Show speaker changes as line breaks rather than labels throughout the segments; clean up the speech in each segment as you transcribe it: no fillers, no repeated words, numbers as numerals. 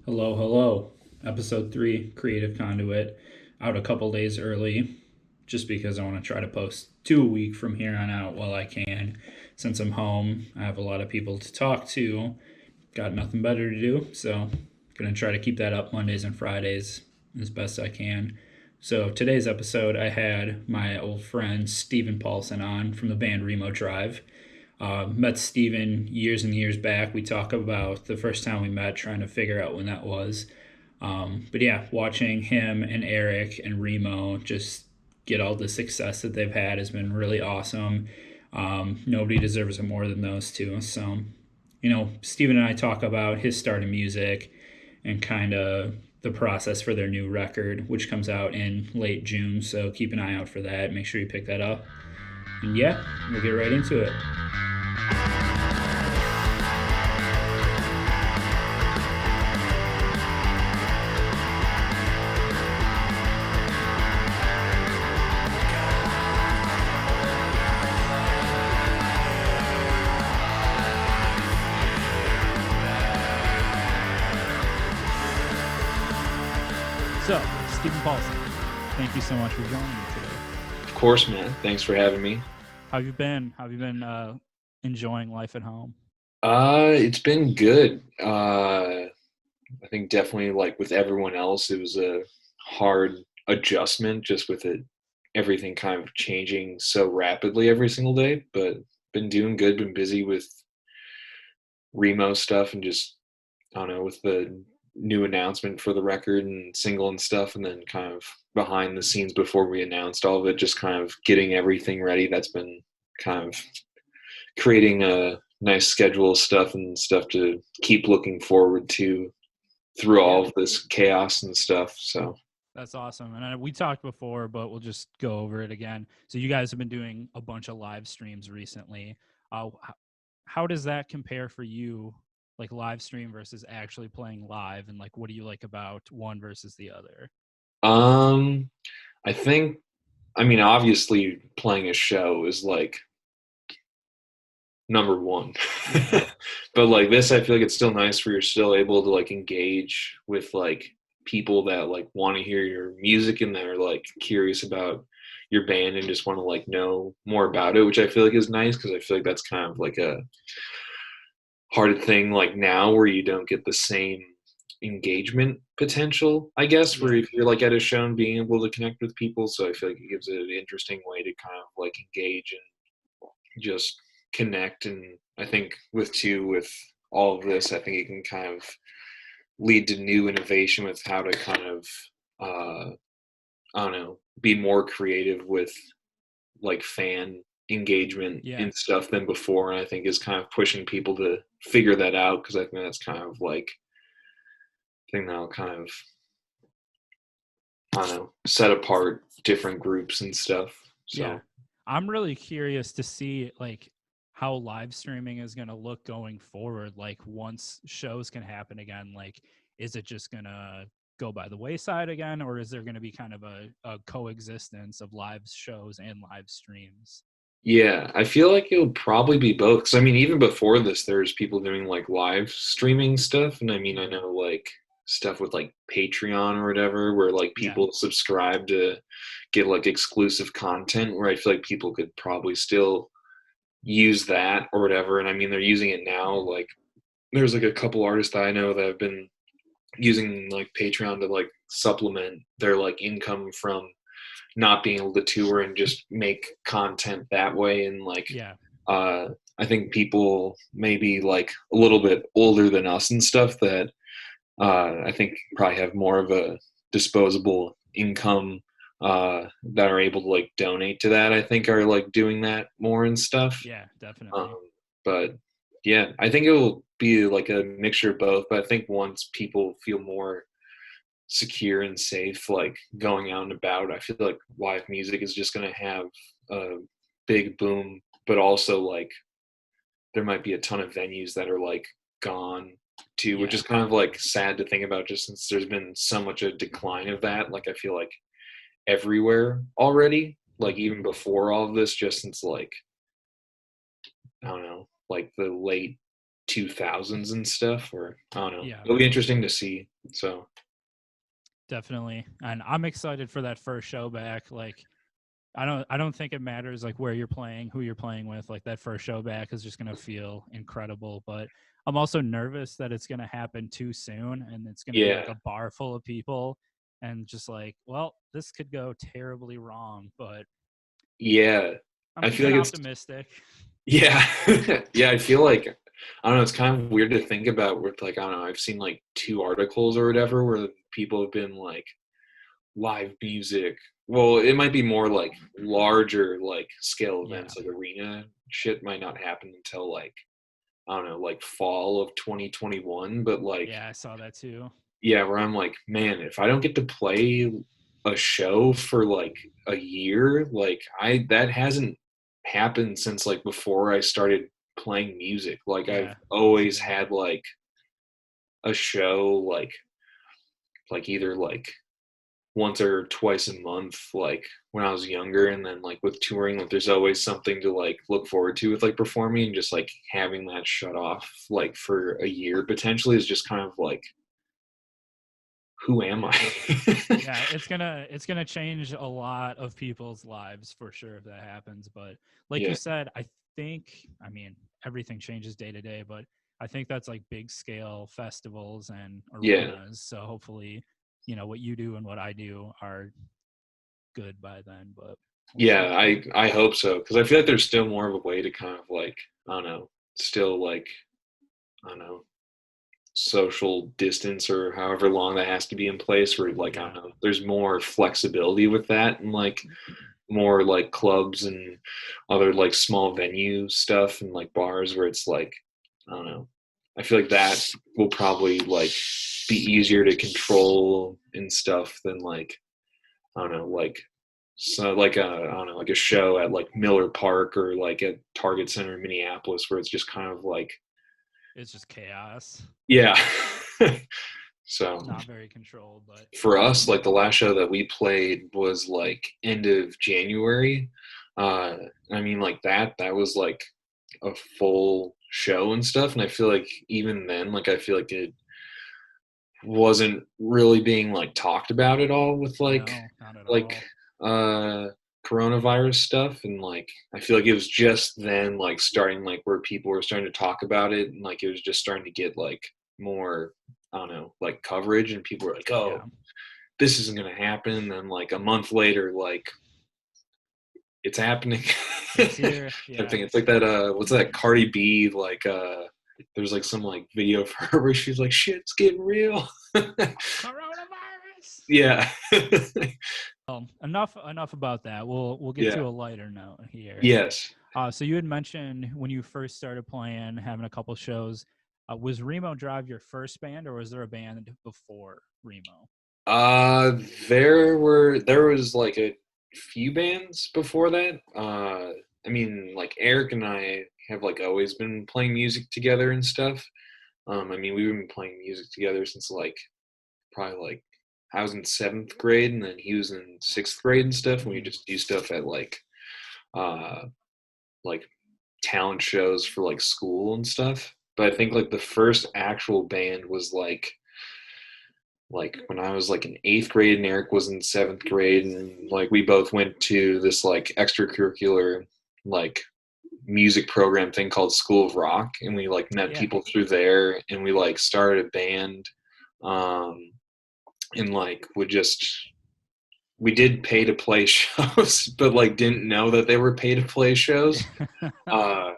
Hello, hello. Episode 3, Creative Conduit, out a couple days early, just because I want to try to post 2 a week from here on out while I can. Since I'm home, I have a lot of people to talk to, got nothing better to do, so gonna try to keep that up Mondays and Fridays as best I can. So today's episode, I had my old friend Stephen Paulson on from the band Remo Drive. Met Steven years and years back. We talk about the first time we met, trying to figure out when that was. But yeah, watching him and Erik and Remo just get all the success that they've had has been really awesome. Nobody deserves it more than those two. So, Steven and I talk about his start in music and kind of the process for their new record, which comes out in late June. So keep an eye out for that. Make sure you pick that up. And yeah, we'll get right into it. So, Stephen Paulson, thank you so much for joining me today.
Of course, man. Thanks for having me.
How have you been? How have you been enjoying life at home?
It's been good. I think definitely like with everyone else, it was a hard adjustment just with everything kind of changing so rapidly every single day, but been doing good, been busy with Remo stuff and just, I don't know, with the new announcement for the record and single and stuff, and then kind of behind the scenes before we announced all of it, just kind of getting everything ready. That's been kind of creating a nice schedule of stuff and stuff to keep looking forward to through
Yeah,
all of this chaos and stuff. So
that's awesome. And we talked before, but we'll just go over it again. So you guys have been doing a bunch of live streams recently. How does that compare for you, like live stream versus actually playing live? And like, what do you like about one versus the other?
um I think, I mean, obviously playing a show is like number one.
Yeah.
But like this, I feel like it's still nice where you're still able to like engage with like people that like want to hear your music and they're like curious about your band and just want to like know more about it, which I feel like is nice because I feel like that's kind of like a hard thing like now where you don't get the same engagement potential, I guess, where
Yeah.
if you're like at a show and being able to connect with people. So I feel like it gives it an interesting way to kind of like engage and just connect. And I think with all of this, I think it can kind of lead to new innovation with how to kind of uh I don't know, be more creative with like fan engagement
Yeah.
and stuff than before. And I think is kind of pushing people to figure that out because I think that's kind of like thing that'll kind of, I don't know, set apart different groups and stuff.
Yeah.
So
I'm really curious to see like how live streaming is going to look going forward. Like once shows can happen again, like is it just going to go by the wayside again, or is there going to be kind of a coexistence of live shows and live streams?
yeah, I feel like it'll probably be both. Because I mean, even before this, there's people doing like live streaming stuff, and I mean, I know like stuff with like Patreon or whatever, where like
Yeah.
people subscribe to get like exclusive content. Where I feel like people could probably still use that or whatever. And I mean, they're using it now. Like, there's like a couple artists that I know that have been using like Patreon to like supplement their like income from not being able to tour and just make content that way. And like
Yeah.
uh I think people maybe like a little bit older than us and stuff that I think probably have more of a disposable income that are able to like donate to that, I think are like doing that more and stuff.
Yeah, definitely.
um but yeah, I think it will be like a mixture of both, but I think once people feel more secure and safe like going out and about, I feel like live music is just going to have a big boom. But also like there might be a ton of venues that are like gone too, which
Yeah.
is kind of like sad to think about just since there's been so much a decline of that, like I feel like everywhere already, like even before all of this, just since like, I don't know, like the late 2000s and stuff, or I don't know.
Yeah,
It'll be interesting to see. So
definitely. And I'm excited for that first show back. Like, I don't think it matters like where you're playing, who you're playing with. Like that first show back is just gonna feel incredible. But I'm also nervous that it's gonna happen too soon and it's gonna be like
yeah,
a bar full of people and just like, well, this could go terribly wrong. But
yeah.
I'm
I feel
keeping
like it's
optimistic.
yeah, yeah. I feel like I don't know. It's kind of weird to think about. With like I don't know. I've seen like 2 articles or whatever where people have been like live music. Well, it might be more like larger like scale
Yeah.
events, like arena shit might not happen until like I don't know, like fall of 2021. But like
Yeah, I saw that too.
yeah, where I'm like, man, if I don't get to play a show for like a year, like I that hasn't happened since like before I started playing music. Like I've
Yeah, me
always
too.
had like a show like either like once or twice a month like when I was younger, and then like with touring like there's always something to like look forward to with like performing, and just like having that shut off like for a year potentially is just kind of like who am
Yeah.
I?
Yeah, it's gonna change a lot of people's lives for sure if that happens. But like you
Yeah.
said, I mean, everything changes day to day, but I think that's like big scale festivals and
Yeah.
arenas. So hopefully, what you do and what I do are good by then. But we'll
Yeah,
see.
I hope so, because I feel like there's still more of a way to kind of like I don't know, still like I don't know, social distance or however long that has to be in place. Where like I don't
Yeah.
know, there's more flexibility with that, and like more like clubs and other like small venue stuff and like bars where it's like I don't know. I feel like that will probably like be easier to control and stuff than like I don't know, like so like I don't know, like a show at like Miller Park or like at Target Center in Minneapolis where it's just kind of like
It's just chaos.
yeah. So
Not very controlled, but
for us, like the last show that we played was like end of January. Uh I mean like that was like a full show and stuff, and I feel like even then like I feel like it wasn't really being like talked about at all with
no, not at
like
all.
uh coronavirus stuff, and like I feel like it was just then like starting like where people were starting to talk about it, and like it was just starting to get like more I don't know like coverage, and people were like,
Yeah.
oh, this isn't gonna happen, and then like a month later like it's happening.
It's here.
I
Yeah.
think it's like that what's that Cardi B like there's like some like video for her where she's like shit's getting real.
Coronavirus.
Yeah.
Enough about that. We'll get
Yeah.
to a lighter note here.
Yes.
So you had mentioned when you first started playing, having a couple shows. Was Remo Drive your first band, or was there a band before Remo?
There was like a few bands before that. I mean like Eric and I have like always been playing music together and stuff. I mean we've been playing music together since like probably like I was in 7th grade and then he was in 6th grade and stuff, and we
Hmm.
just do stuff at uh like talent shows for like school and stuff. But I think like the first actual band was like when I was like in 8th grade and Eric was in 7th grade, and like we both went to this like extracurricular like music program thing called School of Rock, and we like met
Yeah.
people through there, and we like started a band, um, and like we did pay to play shows, but like didn't know that they were pay to play shows, uh,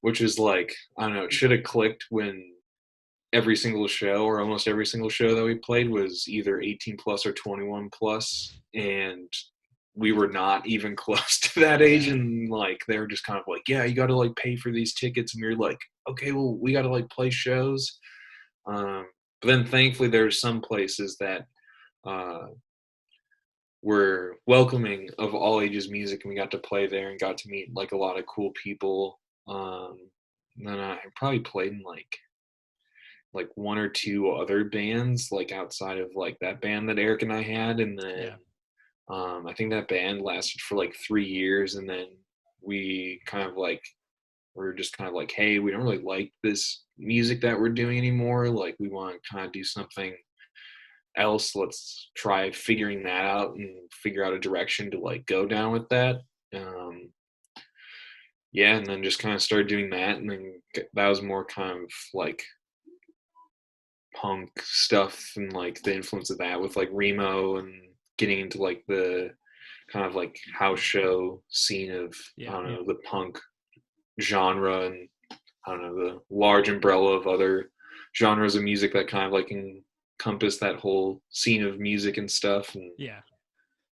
which was like I don't know, it should have clicked when every single show or almost every single show that we played was either 18 plus or 21 plus, and we were not even close to that age,
Yeah.
and like they were just kind of like yeah you got to like pay for these tickets, and we were like okay well we got to like play shows, but then thankfully there's some places that uh, were welcoming of all ages music, and we got to play there and got to meet like a lot of cool people, and then I probably played in like one or two other bands like outside of like that band that Eric and I had, and then
Yeah.
I think that band lasted for like 3 years, and then we kind of like we're just kind of like, hey, we don't really like this music that we're doing anymore. Like, we want to kind of do something else. Let's try figuring that out and figure out a direction to like go down with that. Um, yeah, and then just kind of started doing that, and then that was more kind of like punk stuff and like the influence of that with like Remo and getting into like the kind of like house show scene of I don't know the punk genre, and I don't know the large umbrella of other genres of music that kind of like encompass that whole scene of music and stuff. And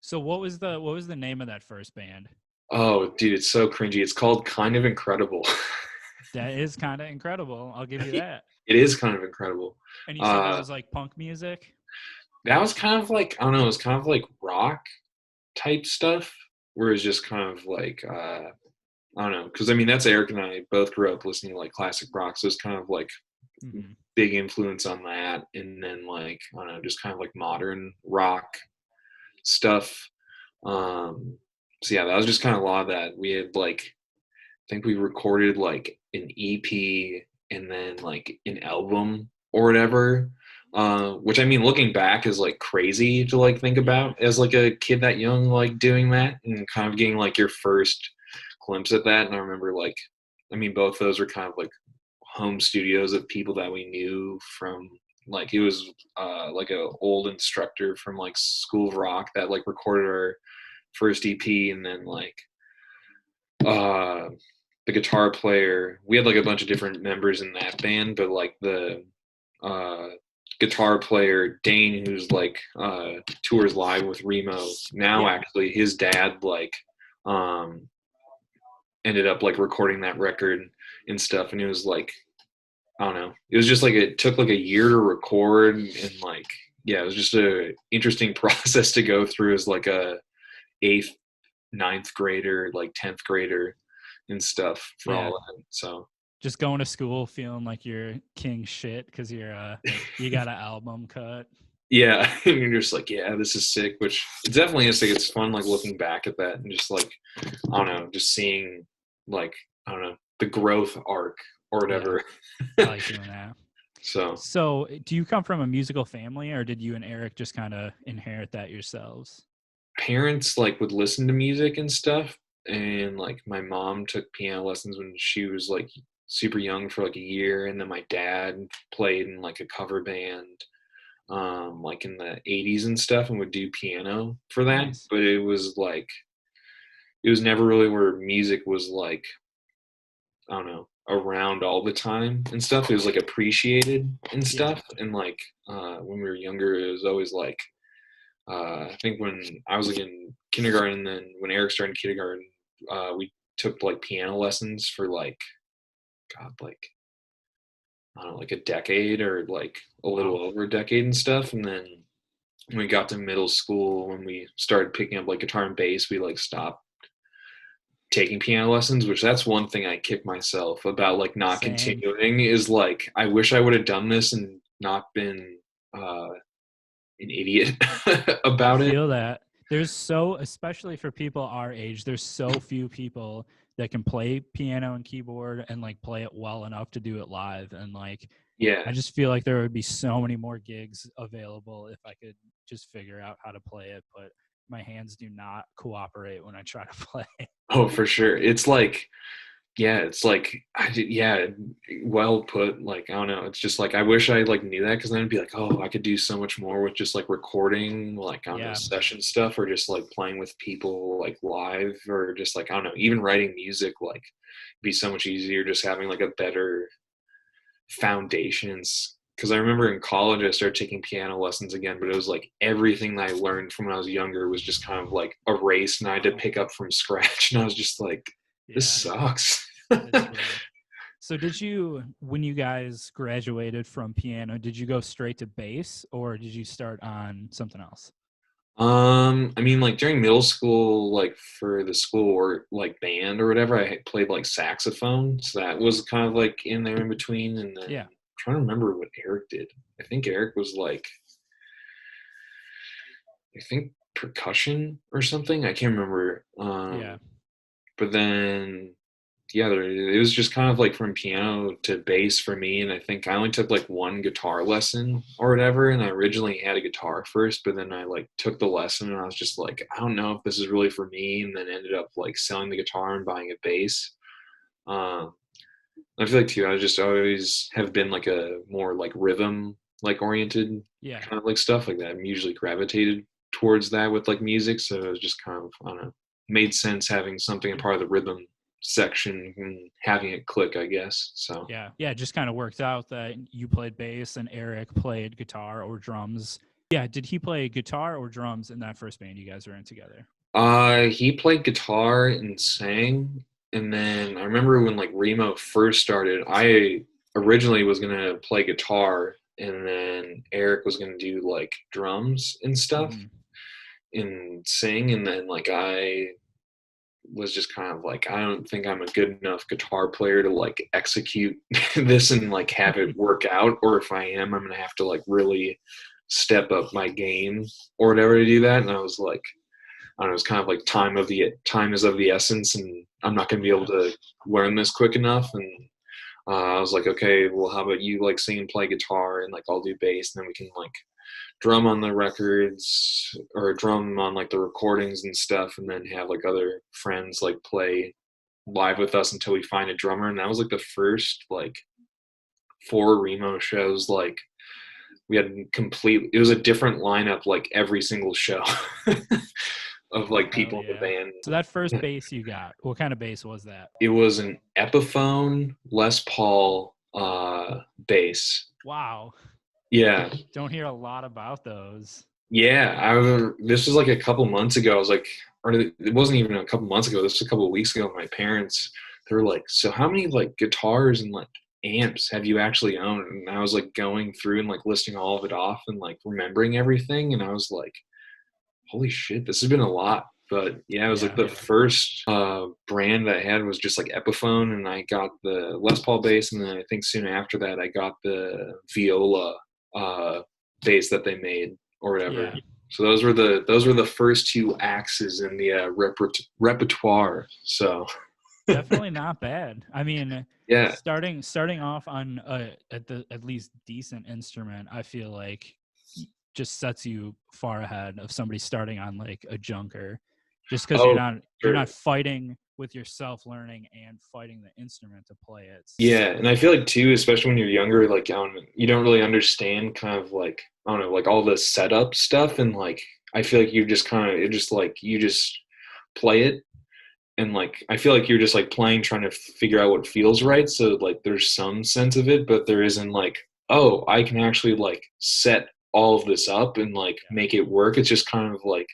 so what was the name of that first band?
Oh, dude, it's so cringy. It's called Kind of Incredible.
That is kind of incredible. I'll give you that.
It is kind of incredible.
And you said that was like punk music?
That was kind of like, I don't know, it was kind of like rock type stuff, where it's just kind of like, I don't know, because I mean, that's Erik and I both grew up listening to like classic rock, so it's kind of like big influence on that. And then like, I don't know, just kind of like modern rock stuff. So yeah, that was just kind of a lot of that. We had like, I think we recorded like an EP and then like an album or whatever. Which I mean, looking back is like crazy to like think about as like a kid that young, like doing that and kind of getting like your first glimpse at that. And I remember like, I mean, both those were kind of like home studios of people that we knew from like, it was like a old instructor from like School of Rock that like recorded our first EP. And then like the guitar player, we had like a bunch of different members in that band, but like the guitar player Dane, who's like tours live with Remo now, actually his dad like ended up like recording that record and stuff, and it was like, I don't know, it was just like it took like a year to record, and like it was just a interesting process to go through as like a 8th, 9th grader, like 10th grader and stuff for all of it. So
just going to school feeling like you're king shit because you're you got an album cut.
Yeah, and you're just like, this is sick, which it definitely is sick. It's fun like looking back at that and just like, I don't know, just seeing like, I don't know, the growth arc or whatever.
I like doing that.
So
do you come from a musical family, or did you and Erik just kind of inherit that yourselves?
Parents like would listen to music and stuff, and like my mom took piano lessons when she was like super young for like a year, and then my dad played in like a cover band like in the 80s and stuff, and would do piano for that. Nice. But it was like, it was never really where music was like, I don't know, around all the time and stuff. It was like appreciated and stuff. And like when we were younger, it was always like, I think when I was like in kindergarten, and then when Erik started in kindergarten, we took like piano lessons for like, God, like, I don't know, like a decade or like a little over a decade and stuff. And then when we got to middle school, when we started picking up like guitar and bass, we like stopped taking piano lessons, which that's one thing I kick myself about like not continuing, is like, I wish I would have done this and not been an idiot about it.
I feel that. There's so, especially for people our age, there's so few people that can play piano and keyboard and like play it well enough to do it live. And like, I just feel like there would be so many more gigs available if I could just figure out how to play it. But my hands do not cooperate when I try to play.
Oh, for sure. It's like, it's like, well put. Like, I don't know. It's just like, I wish I like knew that, because then it'd be like, oh, I could do so much more with just like recording, like I don't know, session stuff, or just like playing with people like live, or just like, I don't know, even writing music, like it'd be so much easier just having like a better foundations. Because I remember in college I started taking piano lessons again, but it was like everything that I learned from when I was younger was just kind of like erased, and I had to pick up from scratch, and I was just like, this sucks.
So did you, when you guys graduated from piano, did you go straight to bass, or did you start on something else?
I mean, like during middle school, like for the school or like band or whatever, I played like saxophone, so that was kind of like in there in between. And then I'm trying to remember what Erik did. I think Erik was like, I think percussion or something. I can't remember. But then together. It was just kind of like from piano to bass for me. And I think I only took like one guitar lesson or whatever. And I originally had a guitar first, but then I like took the lesson and I was just like, I don't know if this is really for me. And then ended up like selling the guitar and buying a bass. Um, I feel like too, I just always have been like a more like rhythm like oriented
Yeah.
kind of like stuff like that. I'm usually gravitated towards that with like music. So it was just kind of, I don't know, made sense having something a part of the rhythm section and having it click, I guess. So
Yeah. Yeah. It just kind of worked out that you played bass and Erik played guitar or drums. Yeah. Did he play guitar or drums in that first band you guys were in together?
he played guitar and sang. And then I remember when like Remo first started, I originally was gonna play guitar and then Erik was gonna do like drums and stuff
Mhm.
and sing. And then like I was just kind of like, I don't think I'm a good enough guitar player to like execute this and like have it work out. Or if I am, I'm gonna have to like really step up my game or whatever to do that. And I was like, I don't know, it's kind of like time is of the essence, and I'm not gonna be able to learn this quick enough. And I was like, okay, well, how about you like sing and play guitar, and like I'll do bass, and then we can like drum on the records or drum on like the recordings and stuff, and then have like other friends like play live with us until we find a drummer. And that was like the first like 4 Remo shows. Like we had it was a different lineup like every single show of like
Hell
people in the
yeah.
band.
So that first bass you got, what kind of bass was that?
It was an Epiphone Les Paul bass.
Wow.
Yeah.
Don't hear a lot about those.
Yeah, this was like a couple months ago. I was like, or it wasn't even a couple months ago. This was a couple of weeks ago. My parents, they were like, "So how many like guitars and like amps have you actually owned?" And I was like going through and like listing all of it off and like remembering everything. And I was like, "Holy shit, this has been a lot." But yeah, it was like
Yeah.
the first brand I had was just like Epiphone, and I got the Les Paul bass, and then I think soon after that I got the viola bass that they made or whatever.
Yeah.
So those were the first 2 axes in the repertoire. So
Definitely not bad. I mean,
yeah,
starting off on at least decent instrument, I feel like just sets you far ahead of somebody starting on like a junker, just because
oh
you're
sure.
not fighting with yourself learning and fighting the instrument to play it.
Yeah, and I feel like too, especially when you're younger, like you don't really understand kind of like I don't know, like all the setup stuff, and like I feel like you just kind of it just like you just play it, and like I feel like you're just like playing, trying to figure out what feels right. So like there's some sense of it, but there isn't like oh I can actually like set all of this up and like make it work. It's just kind of like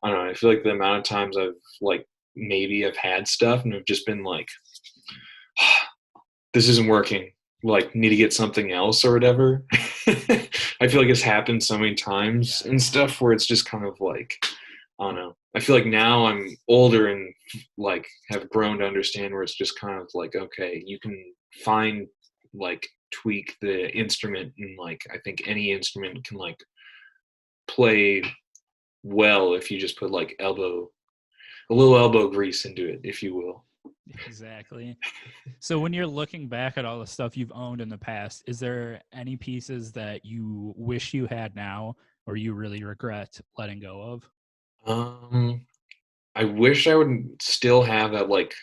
I don't know. I feel like the amount of times I've like maybe I've had stuff and have just been like this isn't working, like need to get something else or whatever. I feel like it's happened so many times and stuff where it's just kind of like I don't know. I feel like now I'm older and like have grown to understand where it's just kind of like okay, you can find like tweak the instrument, and like I think any instrument can like play well if you just put like a little elbow grease into it, if you will.
Exactly. So when you're looking back at all the stuff you've owned in the past, is there any pieces that you wish you had now or you really regret letting go of?
Um, I wish I would still have that like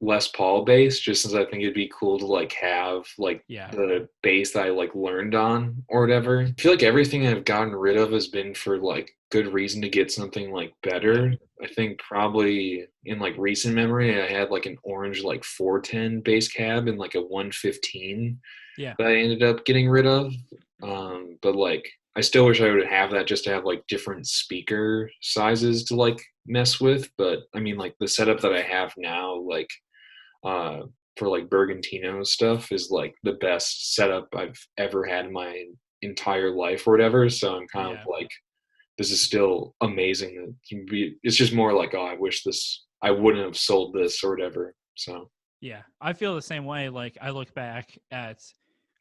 Les Paul bass, just as I think it'd be cool to like have like
Yeah.
the bass that I like learned on or whatever. I feel like everything I've gotten rid of has been for like good reason to get something like better. I think probably in like recent memory, I had like an orange like 410 bass cab and like a 115
Yeah.
that I ended up getting rid of. But like I still wish I would have that just to have like different speaker sizes to like mess with. But I mean like the setup that I have now, like uh, for like Bergantino stuff is like the best setup I've ever had in my entire life or whatever. So I'm kind of like, this is still amazing. It's just more like, oh, I wouldn't have sold this or whatever. So
Yeah. I feel the same way. Like I look back at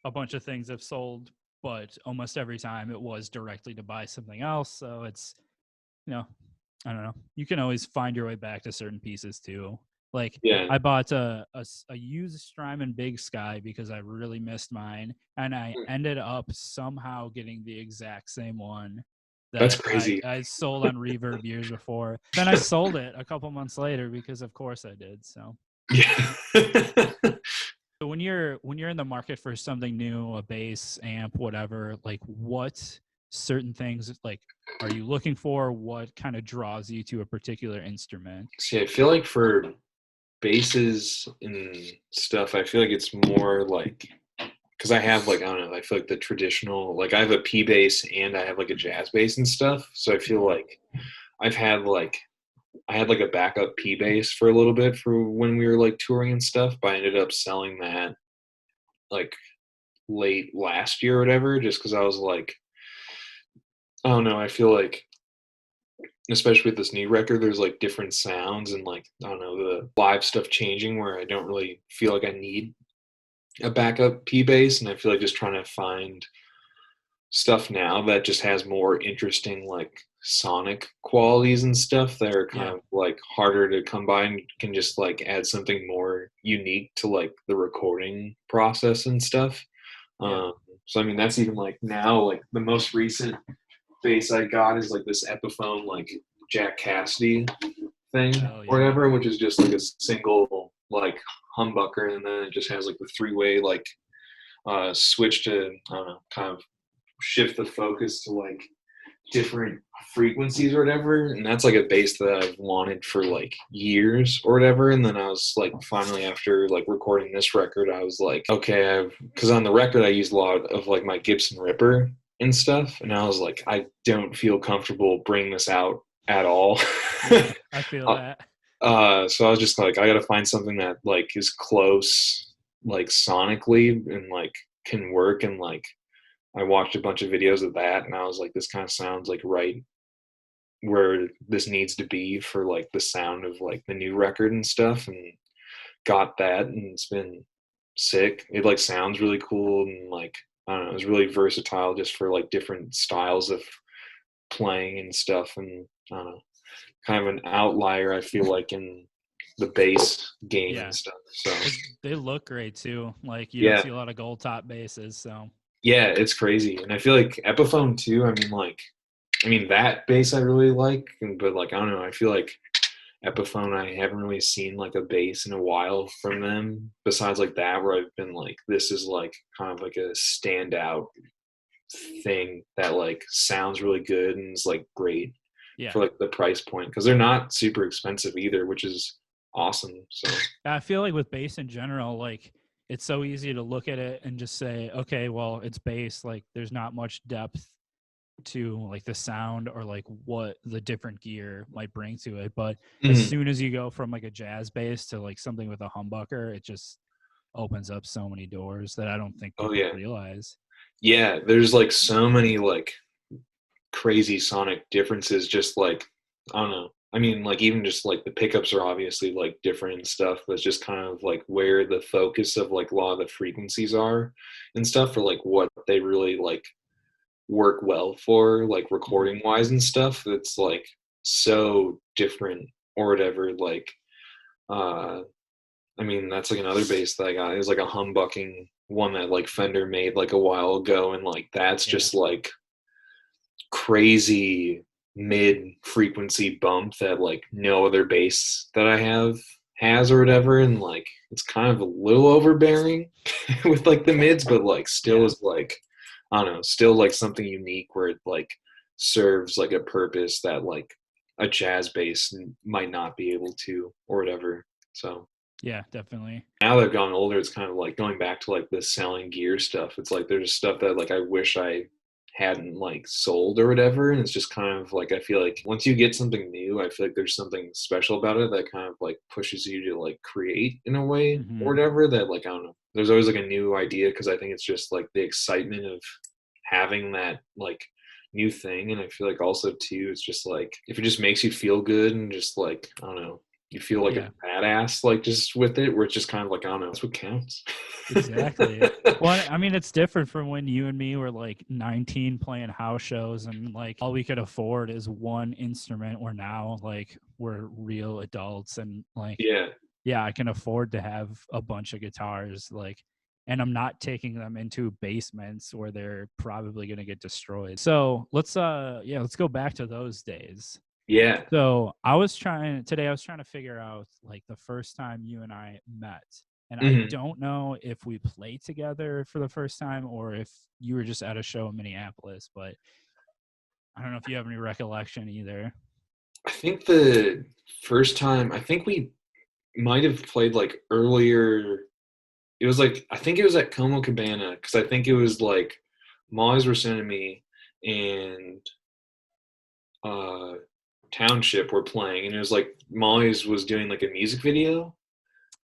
a bunch of things I've sold, but almost every time it was directly to buy something else. So it's, I don't know. You can always find your way back to certain pieces too. Like
Yeah.
I bought a used Strymon Big Sky because I really missed mine, and I ended up somehow getting the exact same one
That's
that
crazy.
I sold on Reverb years before. Then I sold it a couple months later because of course I did. So
Yeah.
so when you're in the market for something new, a bass, amp, whatever, like what certain things like are you looking for? What kind of draws you to a particular instrument?
See, I feel like for basses and stuff, I feel like it's more like, because I have like, I don't know, I feel like the traditional, like I have a P bass and I have like a jazz bass and stuff. So I feel like I've had like, I had like a backup P bass for a little bit for when we were like touring and stuff, but I ended up selling that like late last year or whatever, just because I was like, I don't know, I feel like, especially with this new record, there's like different sounds and like, I don't know, the live stuff changing where I don't really feel like I need a backup P bass, and I feel like just trying to find stuff now that just has more interesting like sonic qualities and stuff that are kind
Yeah.
of like harder to come by and can just like add something more unique to like the recording process and stuff.
Yeah.
So I mean that's even like now like the most recent bass I got is like this Epiphone like Jack Cassidy thing
Hell
or
yeah.
whatever, which is just like a single like humbucker, and then it just has like the three-way like switch to I don't know, kind of shift the focus to like different frequencies or whatever. And that's like a bass that I've wanted for like years or whatever. And then I was like, finally, after like recording this record, I was like, okay, because on the record I used a lot of like my Gibson Ripper and stuff, and I was like, I don't feel comfortable bringing this out at all.
Yeah, I feel that.
So I was just like, I got to find something that like is close, like sonically, and like can work. And like, I watched a bunch of videos of that, and I was like, this kind of sounds like right where this needs to be for like the sound of like the new record and stuff. And got that, and it's been sick. It like sounds really cool, and like I don't know, it's really versatile just for like different styles of playing and stuff. And I don't know, kind of an outlier I feel like in the bass game
Yeah.
and stuff. So
They look great too. Like you don't
yeah,
see a lot of gold top basses, so
yeah, it's crazy. And I feel like Epiphone too. I mean that bass I really like, but like I don't know, I feel like Epiphone, I haven't really seen like a bass in a while from them besides like that, where I've been like, this is like kind of like a standout thing that like sounds really good and is like great
yeah.
for like the price point, because they're not super expensive either, which is awesome. So
I feel like with bass in general, like it's so easy to look at it and just say, okay, well, it's bass. Like there's not much depth to like the sound or like what the different gear might bring to it. But as soon as you go from like a jazz bass to like something with a humbucker, it just opens up so many doors that I don't think
oh
people
yeah,
realize.
yeah, there's like so many like crazy sonic differences, just like I don't know, I mean like even just like the pickups are obviously like different and stuff, but it's just kind of like where the focus of like a lot of the frequencies are and stuff, for like what they really like work well for like recording wise and stuff. It's like so different or whatever. Like I mean that's like another bass that I got. It was like a humbucking one that like Fender made like a while ago, and like that's
Yeah.
just like crazy mid frequency bump that like no other bass that I have has or whatever. And like it's kind of a little overbearing with like the mids, but like still
Yeah.
is like I don't know, still like something unique where it like serves like a purpose that like a jazz bass might not be able to or whatever. So
Yeah, definitely.
now that I've gotten older, it's kind of like going back to like the selling gear stuff. It's like there's stuff that like I wish I hadn't like sold or whatever. And it's just kind of like I feel like once you get something new, I feel like there's something special about it that kind of like pushes you to like create in a way
Mm-hmm.
or whatever, that like I don't know. There's always like a new idea, because I think it's just like the excitement of having that like new thing. And I feel like also too, it's just like if it just makes you feel good and just like I don't know, you feel like
Yeah.
a badass like just with it, where it's just kind of like I don't know, that's what counts.
Exactly. Well, I mean, it's different from when you and me were like 19 playing house shows and like all we could afford is one instrument. Where now like we're real adults and like
Yeah.
yeah, I can afford to have a bunch of guitars, like, and I'm not taking them into basements where they're probably going to get destroyed. So let's go back to those days.
Yeah.
So I was trying to figure out like the first time you and I met. And I
Mhm.
don't know if we played together for the first time or if you were just at a show in Minneapolis, but I don't know if you have any recollection either.
I think the first time, I think we might have played like earlier. It was like, I think it was at Como Cabana, because I think it was like Molly's were sending me and uh Township were playing, and it was like Molly's was doing like a music video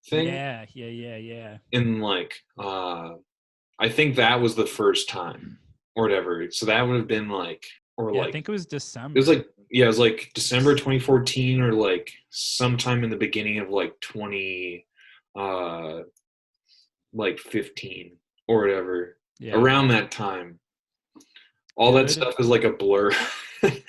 thing,
Yeah.
and like I think that was the first time or whatever. So that would have been like, or
Yeah, I
like
think it was
it was
December.
like, yeah, it was like December 2014, or like sometime in the beginning of like 20 uh like 15 or whatever.
Yeah,
Around that time. All that
dude.
stuff is like a blur.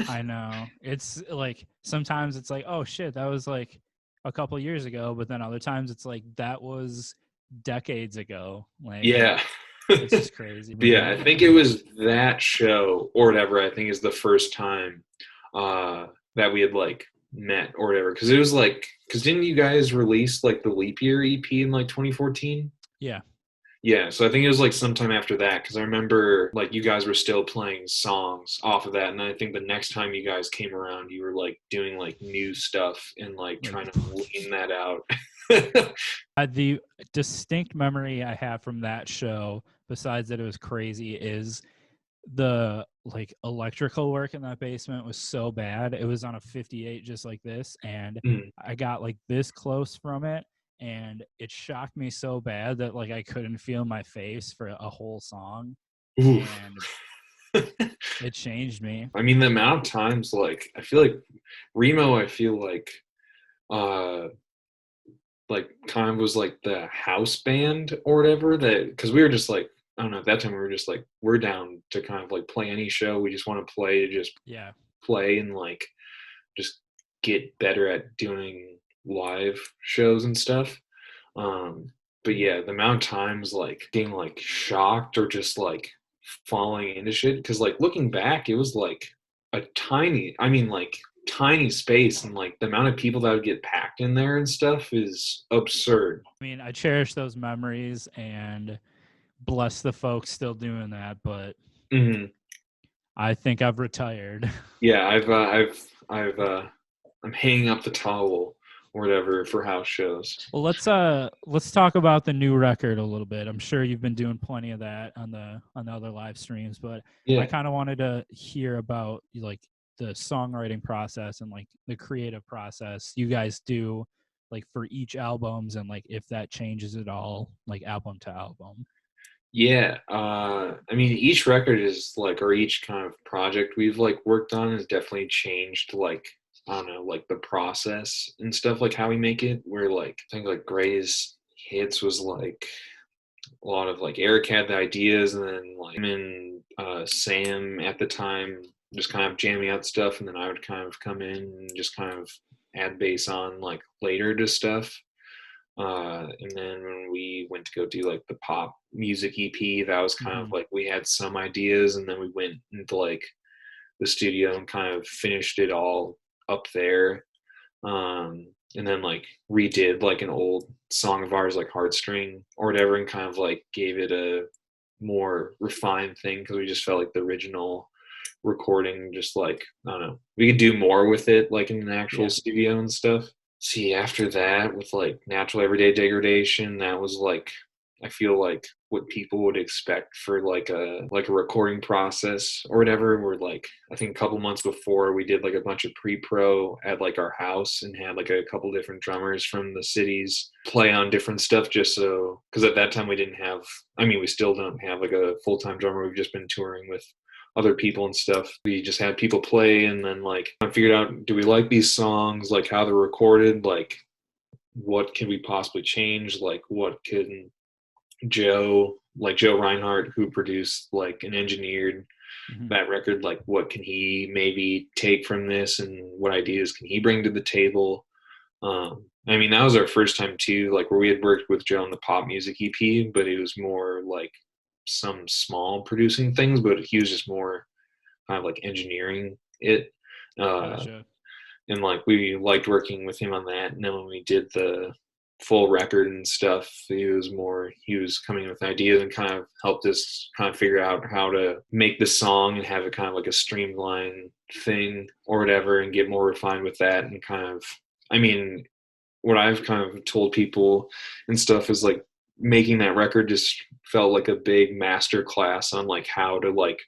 I know. It's like sometimes it's like, oh shit, that was like a couple years ago, but then other times it's like that was decades ago. Like
Yeah.
it's just crazy.
Yeah,
But
I think it was that show or whatever, I think is the first time that we had like met or whatever. Cause it was like, cause didn't you guys release like the Leap Year EP in like 2014?
yeah.
Yeah, so I think it was like sometime after that, because I remember like you guys were still playing songs off of that, and I think the next time you guys came around, you were like doing like new stuff and like
Like
trying to lean that out.
the distinct memory I have from that show, besides that it was crazy, is the like electrical work in that basement was so bad. It was on a 58 just like this, and
Mm.
I got like this close from it, and it shocked me so bad that like I couldn't feel my face for a whole song,
Oof.
and it changed me.
I mean, the amount of times like I feel like Remo, I feel uh like kind of was like the house band or whatever, that because we were just like, I don't know, at that time we were just like, we're down to kind of like play any show. We just want to play to just
Yeah.
play and like just get better at doing live shows and stuff. Um, but yeah, the amount of times like getting like shocked or just like falling into shit. Because like looking back, it was like a tiny, I mean like tiny space, and like the amount of people that would get packed in there and stuff is absurd.
I mean, I cherish those memories and bless the folks still doing that, but
Hmm.
I think I've retired.
Yeah, I'm hanging up the towel or whatever for house shows.
Well, let's talk about the new record a little bit. I'm sure you've been doing plenty of that on the other live streams, but I
Yeah.
kind of wanted to hear about like the songwriting process and like the creative process you guys do like for each albums, and like if that changes at all like album to album.
Yeah, I mean, each record is like, or each kind of project we've like worked on has definitely changed, like, I don't know, like the process and stuff, like how we make it. Where like, I think like Gray's Hits was like a lot of like Erik had the ideas, and then like him and Sam at the time just kind of jamming out stuff, and then I would kind of come in and just kind of add bass on like later to stuff. And then when we went to go do like the pop music EP, that was kind of
Mhm.
like we had some ideas, and then we went into like the studio and kind of finished it all up there. And then like redid like an old song of ours, like Heartstring or whatever, and kind of like gave it a more refined thing, because we just felt like the original recording, just like, I don't know, we could do more with it like in an actual
Yeah.
studio and stuff. See, after that with like Natural Everyday Degradation, that was like, I feel like what people would expect for like a recording process or whatever. Where like, I think a couple months before, we did like a bunch of pre-pro at like our house, and had like a couple different drummers from the cities play on different stuff, just so, because at that time we didn't have, I mean, we still don't have like a full-time drummer. We've just been touring with other people and stuff. We just had people play, and then like I figured out, do we like these songs, like how they're recorded, like what can we possibly change, like what can Joe Reinhardt, who produced like and engineered
Mhm.
that record, like what can he maybe take from this, and what ideas can he bring to the table. I mean, that was our first time too, like where we had worked with Joe on the pop music EP, but it was more like some small producing things, but he was just more kind of like engineering it. Uh,
Gotcha.
and like we liked working with him on that. And then when we did the full record and stuff, he was coming with ideas and kind of helped us kind of figure out how to make the song and have it kind of like a streamlined thing or whatever, and get more refined with that. And kind of, I mean, what I've kind of told people and stuff is like making that record just felt like a big master class on like how to like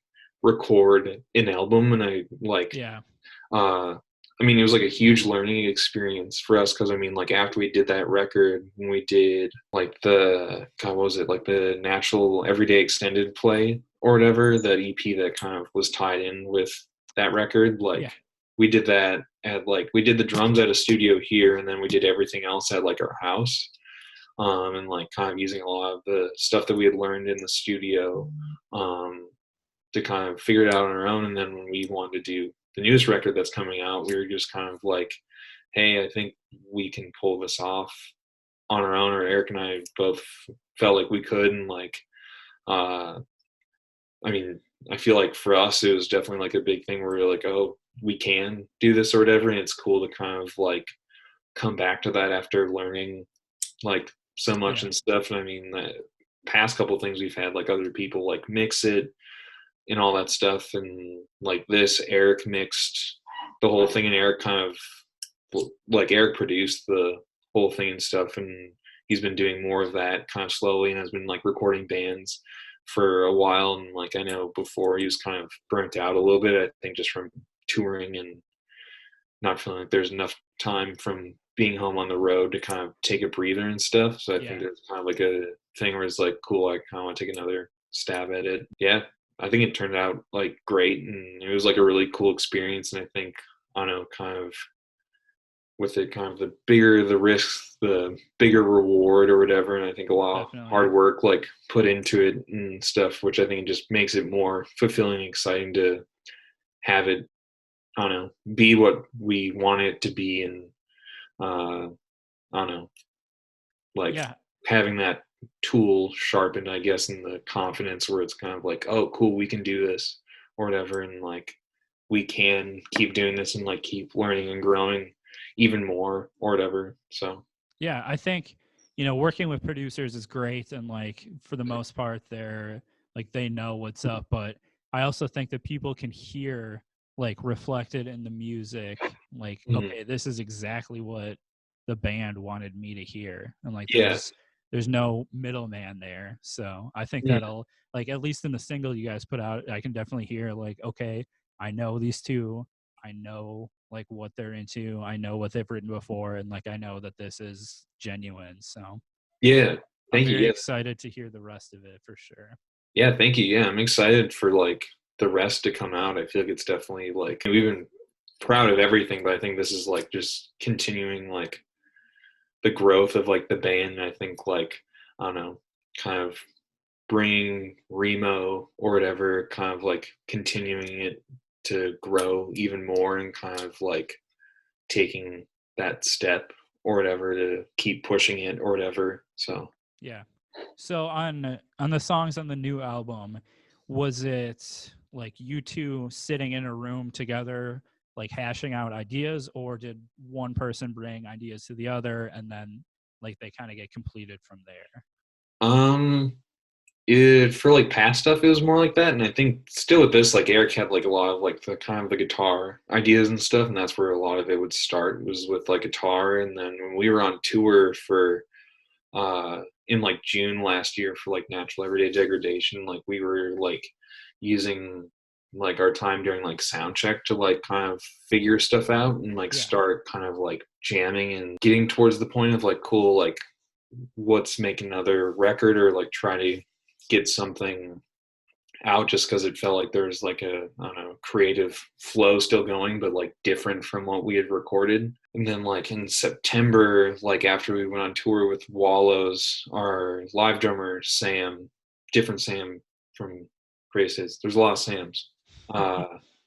record an album. And I like,
Yeah.
I mean, it was like a huge learning experience for us, because I mean, like after we did that record, when we did like what was it, like the Natural Everyday Extended Play or whatever, that EP that kind of was tied in with that record, like
Yeah.
we did that at like, we did the drums at a studio here, and then we did everything else at like our house. And like kind of using a lot of the stuff that we had learned in the studio, to kind of figure it out on our own. And then when we wanted to do the newest record that's coming out, we were just kind of like, hey, I think we can pull this off on our own, or Erik and I both felt like we could. And like, I mean, I feel like for us, it was definitely like a big thing where we were like, oh, we can do this or whatever. And it's cool to kind of like come back to that after learning like so much and stuff. And I mean, the past couple of things we've had like other people like mix it and all that stuff, and like this, Erik mixed the whole thing, and Erik kind of like Erik produced the whole thing and stuff, and he's been doing more of that kind of slowly, and has been like recording bands for a while. And like I know before he was kind of burnt out a little bit, I think just from touring and not feeling like there's enough time from being home on the road to kind of take a breather and stuff. So I think there's kind of like a thing where it's like, cool, I kind of want to take another stab at it. Yeah, I think it turned out like great, and it was like a really cool experience. And I think, I don't know, kind of with it, kind of the bigger the risk, the bigger reward or whatever. And I think a lot of hard work like put into it and stuff, which I think just makes it more fulfilling and exciting to have it, I don't know, be what we want it to be. And I don't know, like having that tool sharpened, I guess, and the confidence where it's kind of like, oh, cool, we can do this or whatever. And like, we can keep doing this and like keep learning and growing even more or whatever. So,
yeah, I think, you know, working with producers is great. And like, for the most part, they're like, they know what's up. But I also think that people can hear like reflected in the music, like, okay, this is exactly what the band wanted me to hear. And like, there's no middleman there. So I think that'll, like, at least in the single you guys put out, I can definitely hear like, okay, I know these two, I know like what they're into, I know what they've written before, and like I know that this is genuine. So
yeah,
I'm very excited to hear the rest of it for sure.
Yeah, thank you. Yeah, I'm excited for like the rest to come out. I feel like it's definitely like, we've been proud of everything, but I think this is like just continuing like the growth of like the band. I think like, I don't know, kind of bringing Remo or whatever, kind of like continuing it to grow even more, and kind of like taking that step or whatever to keep pushing it or whatever. So
yeah. So on the songs on the new album, was it like you two sitting in a room together, like hashing out ideas, or did one person bring ideas to the other and then like they kind of get completed from there?
For like past stuff, it was more like that, and I think still with this, like Erik had like a lot of like the kind of the guitar ideas and stuff, and that's where a lot of it would start, was with like guitar. And then when we were on tour for in like June last year for like Natural Everyday Degradation, like we were like using like our time during like sound check to like kind of figure stuff out and like start kind of like jamming and getting towards the point of like, cool, like let's make another record or like try to get something out, just because it felt like there was like a, I don't know, creative flow still going, but like different from what we had recorded. And then like in September, like after we went on tour with Wallows, our live drummer Sam, different Sam from Grace Hits, there's a lot of Sams,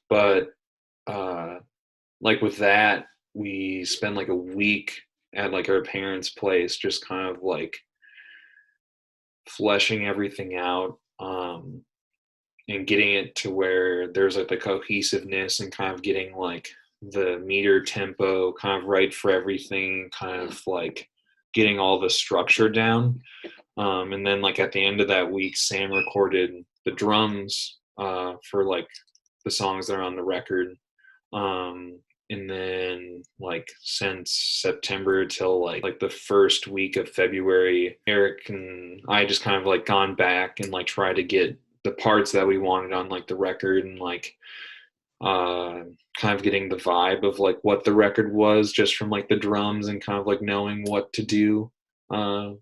but like with that, we spent like a week at like our parents' place, just kind of like fleshing everything out, and getting it to where there's like the cohesiveness and kind of getting like the meter tempo kind of right for everything, kind of like getting all the structure down. And then like at the end of that week, Sam recorded the drums for like the songs that are on the record. And then like since September till like the first week of February, Erik and I just kind of like gone back and like try to get the parts that we wanted on like the record, and like kind of getting the vibe of like what the record was just from like the drums, and kind of like knowing what to do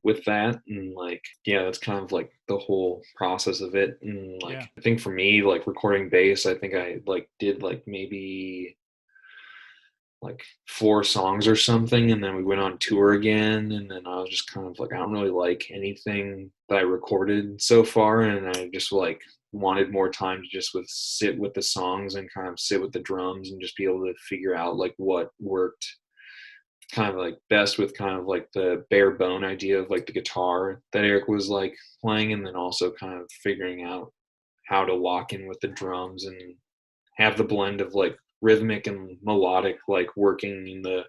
with that. And like, yeah, that's kind of like the whole process of it. And like,
Yeah.
I think for me, like recording bass, I think I like did like maybe like 4 songs or something, and then we went on tour again, and then I was just kind of like, I don't really like anything that I recorded so far, and I just like wanted more time to just sit with the songs and kind of sit with the drums and just be able to figure out like what worked kind of like best with kind of like the bare bone idea of like the guitar that Erik was like playing, and then also kind of figuring out how to lock in with the drums and have the blend of like rhythmic and melodic like working in the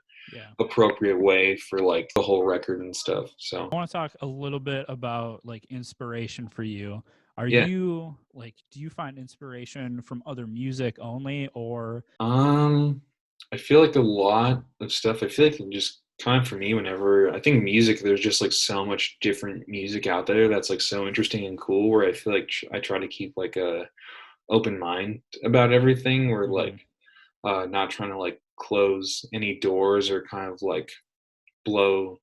appropriate way for like the whole record and stuff. So
I want to talk a little bit about like inspiration for you. Are
yeah.
you like, do you find inspiration from other music only, or
I feel like a lot of stuff, I feel like just kind of for me, whenever I think music, there's just like so much different music out there that's like so interesting and cool, where I feel like I try to keep like a open mind about everything, or like not trying to like close any doors or kind of like blow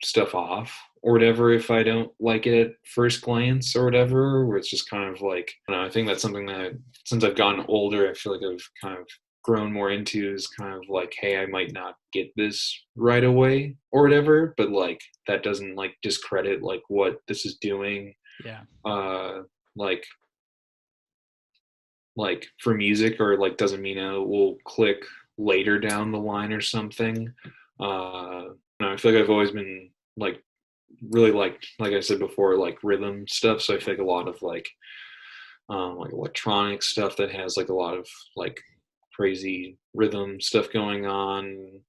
stuff off or whatever if I don't like it at first glance or whatever, where it's just kind of like, I don't know, I think that's something that since I've gotten older, I feel like I've kind of grown more into, is kind of like, hey, I might not get this right away or whatever, but like that doesn't like discredit like what this is doing.
yeah,
Like for music, or like doesn't mean it will click later down the line or something. I feel like I've always been like really like I said before, like rhythm stuff. So I feel like a lot of like electronic stuff that has like a lot of like crazy rhythm stuff going on.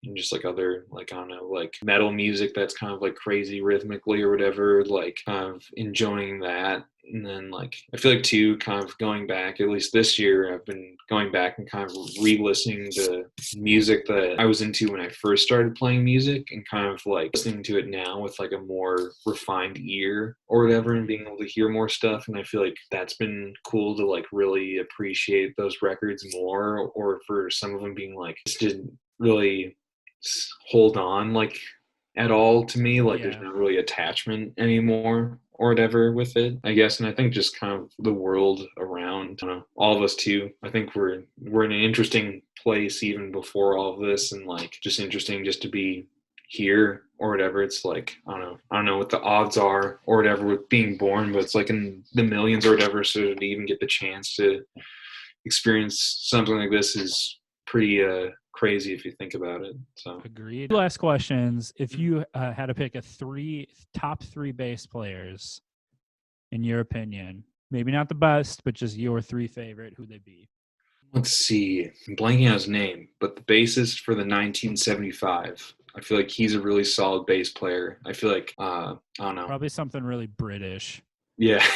And just like other, like, I don't know, like metal music that's kind of like crazy rhythmically or whatever, like kind of enjoying that. And then like I feel like too, kind of going back, at least this year, I've been going back and kind of re-listening to music that I was into when I first started playing music, and kind of like listening to it now with like a more refined ear or whatever, and being able to hear more stuff. And I feel like that's been cool to like really appreciate those records more, or for some of them being like just didn't really hold on like at all to me, like there's not really attachment anymore or whatever with it, I guess. And I think just kind of the world around, I don't know, all of us too, I think we're in an interesting place even before all of this, and like just interesting just to be here or whatever. It's like, I don't know what the odds are or whatever with being born, but it's like in the millions or whatever, so to even get the chance to experience something like this is pretty crazy if you think about it. So
agreed. Last questions. If you had to pick top three bass players, in your opinion, maybe not the best, but just your 3 favorite, who'd they be?
Let's see. I'm blanking on his name, but the bassist for the 1975. I feel like he's a really solid bass player. I feel like I don't know.
Probably something really British.
Yeah.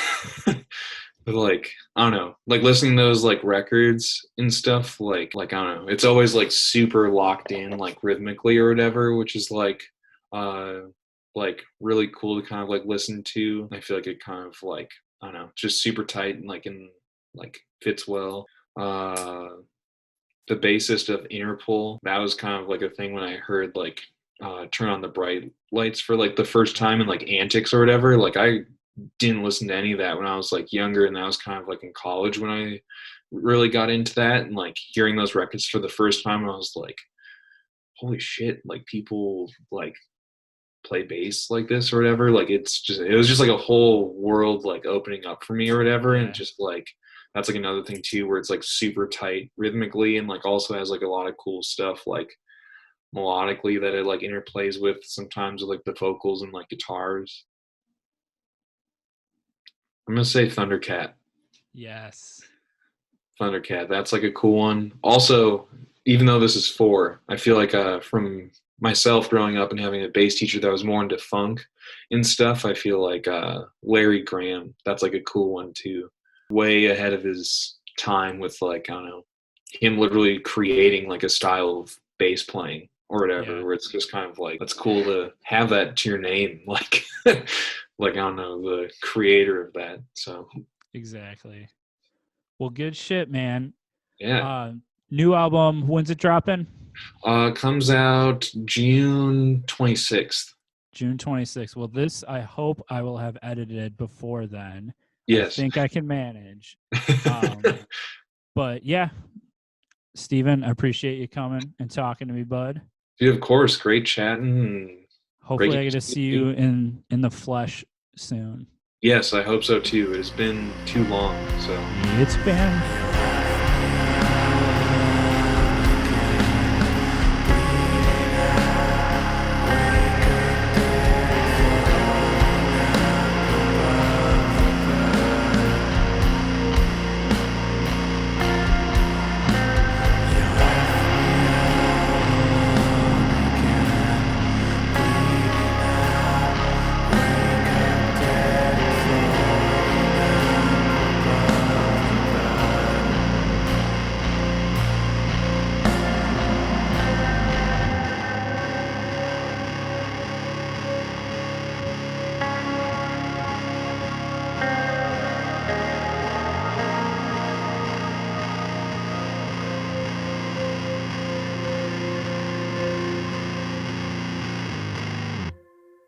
But like, I don't know, like listening to those like records and stuff, like I don't know, it's always like super locked in like rhythmically or whatever, which is like really cool to kind of like listen to. I feel like it kind of like, I don't know, just super tight and like fits well. The bassist of Interpol, that was kind of like a thing when I heard like Turn on the Bright Lights for like the first time, and like Antics or whatever. Like I didn't listen to any of that when I was like younger, and that was kind of like in college when I really got into that. And like hearing those records for the first time, I was like, holy shit, like people like play bass like this or whatever. Like it was just like a whole world like opening up for me or whatever. And just like that's like another thing too, where it's like super tight rhythmically, and like also has like a lot of cool stuff like melodically that it like interplays with sometimes with like the vocals and like guitars. I'm gonna say Thundercat.
Yes.
Thundercat. That's like a cool one. Also, even though this is 4, I feel like from myself growing up and having a bass teacher that was more into funk and stuff, I feel like Larry Graham. That's like a cool one too. Way ahead of his time with like, I don't know, him literally creating like a style of bass playing or whatever, where it's just kind of like, that's cool to have that to your name. Like, like, I don't know, the creator of that. So
Exactly. Well, good shit, man.
yeah.
New album, when's it dropping?
Comes out June 26th.
June 26th. Well, this I hope I will have edited before then.
Yes.
I think I can manage. But yeah, Steven, I appreciate you coming and talking to me, bud.
Dude, of course. Great chatting.
Hopefully I get to see you in the flesh soon.
Yes, I hope so too. It's been too long, so.
It's been